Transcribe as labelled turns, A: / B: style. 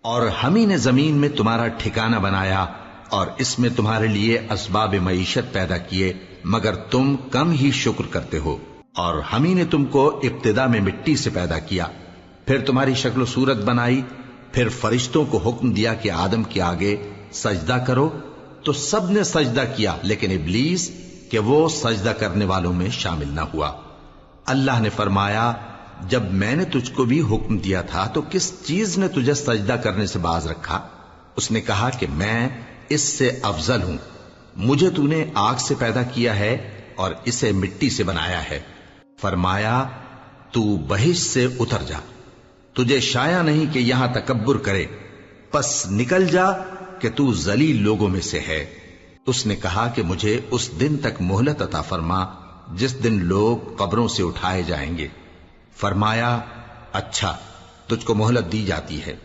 A: और हम ही ने जमीन में तुम्हारा ठिकाना बनाया और इसमें तुम्हारे लिए असबाब मईशत पैदा किए, मगर तुम कम ही शुक्र करते हो। और हम ही ने तुमको इब्तिदा में मिट्टी से पैदा किया, फिर तुम्हारी शक्ल सूरत बनाई, फिर फरिश्तों को हुक्म दिया कि आदम के आगे सजदा करो, तो सब ने सजदा किया, लेकिन इब्लीस कि वो सजदा करने वालों में शामिल न हुआ। अल्लाह ने फरमाया, जब मैंने तुझको भी हुक्म दिया था तो किस चीज ने तुझे सजदा करने से बाज रखा? उसने कहा कि मैं इससे अफजल हूं, मुझे तूने आग से पैदा किया है और इसे मिट्टी से बनाया है। फरमाया, तू बहिश्त से उतर जा, तुझे शाया नहीं कि यहां तकब्बुर करे, बस निकल जा कि तू जलील लोगों में से है। उसने कहा कि मुझे उस दिन तक मोहलत अता फरमा जिस दिन लोग कब्रों से उठाए जाएंगे। फरमाया, अच्छा, तुझको मोहलत दी जाती है।